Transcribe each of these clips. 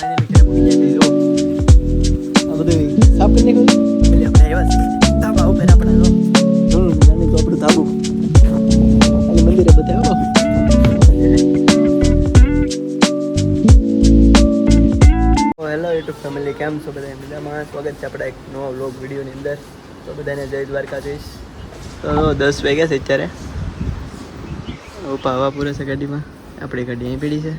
Finally ઘરે પહોંચી જાય જો આ બધું સાફ કરી નાખ્યું એટલે આપણે એવા ધાબા ઉપર આપણે જોનું નાની તો આપણું ધાબુ અને મંદિરે બતાવ્યો. હેલો યુટ્યુબ ફેમિલી, કેમ છો બધા? મજામાં? સ્વાગત છે આપણા એક નવા વ્લોગ વિડીયોની અંદર. તો બધાને જય દ્વારકાધીશ. તો 10 વાગ્યા છે અત્યારે. પાવા પૂરે છે ગાડીમાં. આપણી ગાડી અહીં પડી છે.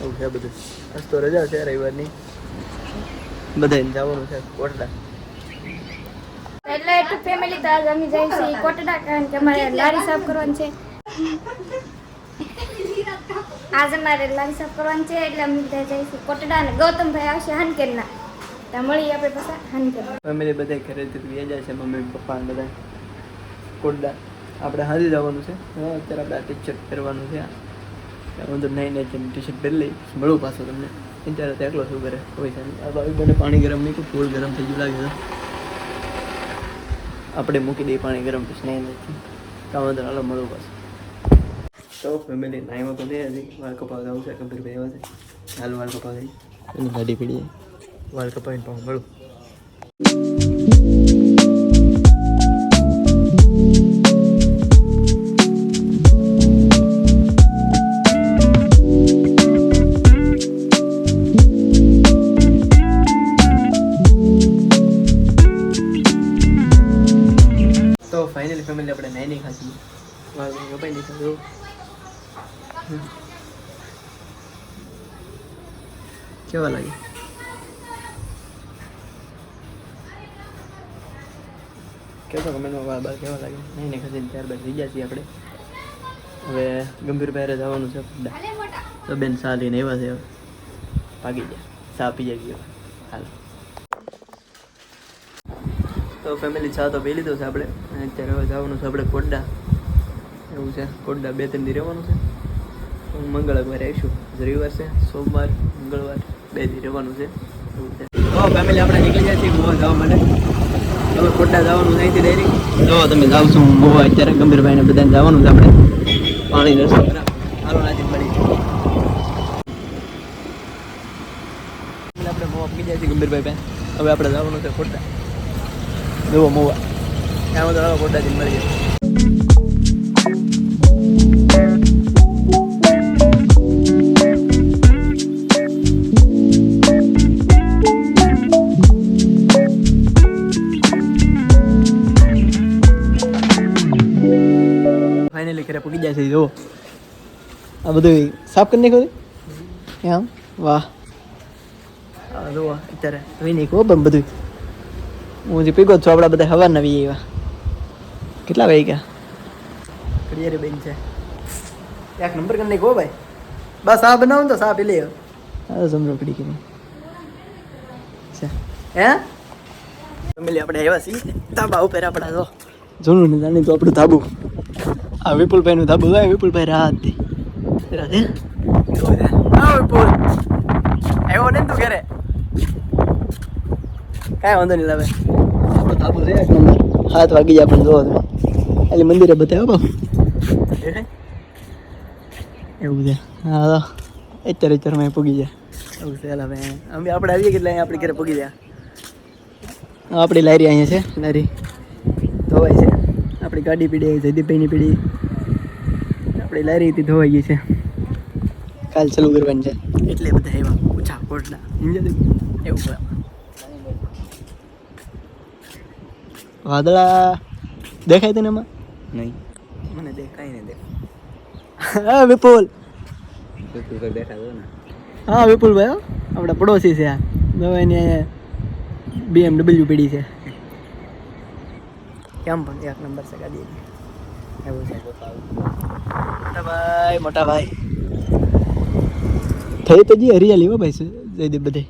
એવું છે બધું. આજ તો રજા છે રવિવારની. બધાને જવાનું છે કોટડા. એટલે યુટ્યુબ ફેમિલી તો આજ અમે જઈએ છીએ કોટડા, કારણ કે અમારે લારી સાફ કરવાની છે. આજ અમારે લારી સાફ કરવાની છે એટલે અમે બધા જઈએ છીએ કોટડા. અને ગૌતમભાઈ આવશે હાનકેરના. તો મળીએ આપણે પાછા હાનકેર. ફેમિલી બધા ઘરેથી વ્યાજા છે, મમ્મી પપ્પા ને બધા કોટડા. આપણે હાજી જવાનું છે. અત્યારે આપણે આ ટી શર્ટ પહેરવાનું છે. અંદર નાઈ ટી શર્ટ પહેરી લઈ મળું પાછું તમને. અત્યારે તો એકલો શું કરે કોઈ છે નહીં. આ ભાઈ બને પાણી ગરમ નહીં, ફૂલ ગરમ થઈ ગયું લાગે છે. આપણે મૂકી દઈએ પાણી ગરમ, પછી નાઈ નથી કામ અંદર હાલો મળું પાછું. તો ફેમિલી નાઈમાં તો નહીં હજી વાળ કપાવા જવું છે. ગંભીર ભાઈ એવા છે. હાલ વાળ કપાવા જઈ એની ગાડી પીડીએ વાળ કપાવીને પાછું મળું. તો ફાઇનલી ફેમિલી આપણે નાઈ નહીં ખાધી, વાળ કપાઈ નહીં ખાધું. કેવા લાગે? કેતો કમેન્ટમાં વાળ બાર કેવા લાગે? નહીં ખાધી ત્યારબાદ થઈ ગયા છીએ આપણે. હવે ગંભીર પહેરે જવાનું છે. તો બેન સા લઈને એવા છે, ભાગી જાય સા પી જાય. હાલ તો ફેમિલી ચા તો પી લીધો છે આપણે. અને અત્યારે હવે જવાનું છે આપણે કોટડા. એવું છે કોટડા 2-3 દી રહેવાનું છે. મંગળવારે આવીશું. રવિવાર છે, સોમવાર, મંગળવાર 2 દી રહેવાનું છે. એવું છે. તો ફેમિલી આપણે નીકળી જાય છીએ ગોવા જવા માટે. હવે કોટડા જવાનું અહીંથી ડાયરેક્ટ. જો તમે જાવ છો ગોવા અત્યારે ગંભીરભાઈને બધાને જવાનું છે આપણે. પાણી રસ્તો હાલો નાથી મળી આપણે મોવા પકી જાય છે ગંભીરભાઈ પાસે. હવે આપણે જવાનું છે કોટડા. જુઓ મોવા ત્યાં તો કોટડાથી મળી જાય. ફાઇનલી ઘરે પકી જાય છે. જો આ બધું સાફ કરી નાખ્યું એમ. વાહ હા જુઓ અત્યારે ધોઈ નાખ્યું બધું. હું જે પીગો છું આપણા બધા હવા નવી એવા. કેટલા વાગ્યા? કડિયારી બેન છે એક નંબર કરી નાખ્યો ભાઈ. બસ આ બનાવું તો સા પી લે. હા સમજો કડી કરી છે હે ફેમિલી. આપણે એવા છીએ ધાબા ઉપર આપણા. જો જૂનું ને જાણી તો આપણું ધાબુ. આ વિપુલભાઈ નું ધાબુ હોય. વિપુલભાઈ રાહત રાધે વિપુલ આવ્યો ને તું ઘરે? કાંઈ વાંધો નહીં લાવે. આપણો ધાબુ છે એક નંબર. 7 વાગી જાય આપણે જોવો તમે. એટલે મંદિરે બતાવ્યો બાબુ એવું છે. હા અત્યારે મેં પૂગી જાય એવું છે. હવે અમે આપણે આવીએ એટલે અહીંયા આપણે ઘરે પૂગી જાય. આપણી લારી અહીંયા છે. લારી ધોવાય છે. આપણી ગાડી પીડી જયદીપભાઈની પીડી. આપણી લારીથી ધોવાઈ ગઈ છે. કાલ ચાલુ કરવાની છે એટલે બધા એવા ઓછા કોટડા એવું છે. વાદળા દેખાય તને એમાં? નહીં મને દેખાય ને દેખ. હા વિપુલ દેખાતો ને. હા વિપુલભાઈ આપણા પડોશી છે. આ દવાની અહીંયા BMW પીડી છે. કેમ પણ એક નંબર છે ગાડી એવું છે. મોટા ભાઈ થઈ તો જી હરિયાળી હો ભાઈ છે જયદીપ બધે.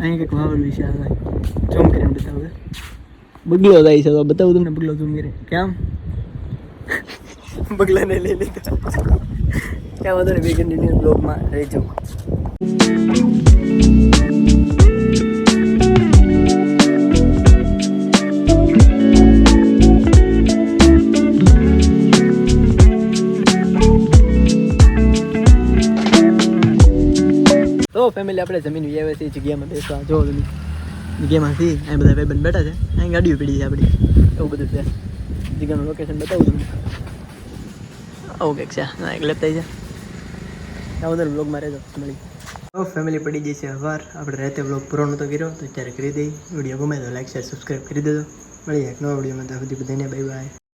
અહીંયા કંઈક વાવડું છે. આવે ઝૂમ કરીને બતાવું. બગલો થાય છે તો બતાવું તમને. બગલો ઝૂમ કરે કેમ? બગલાને લઈ લીધા. ક્યાં વાંધો નહીં. કન્ટિન્યુ બ્લોગમાં રહેજો. તો ફેમિલી આપણે જમીન આવ્યા છીએ જગ્યામાં બેસવા જો તમે જગ્યામાં છીએ અહીં બધા ભાઈબંધ બેઠા છે અહીં ગાડીઓ પડી છે આપણી એવું બધું છે જગ્યાનું લોકેશન બતાવું તમને આવું કંઈક છે ના એક લેતા છે આ બધા બ્લોગમાં રહેજો મળી તો ફેમિલી પડી જઈ છે અવાર આપણે રાતે બ્લોગ પૂરો નહોતો કર્યો તો અત્યારે કરી દઈ વિડીયો ગમે તો લાઈક શેર સબસ્ક્રાઈબ કરી દેજો મળીએ એક નવા વિડીયોમાં ત્યાં સુધી બધાને બાય બાય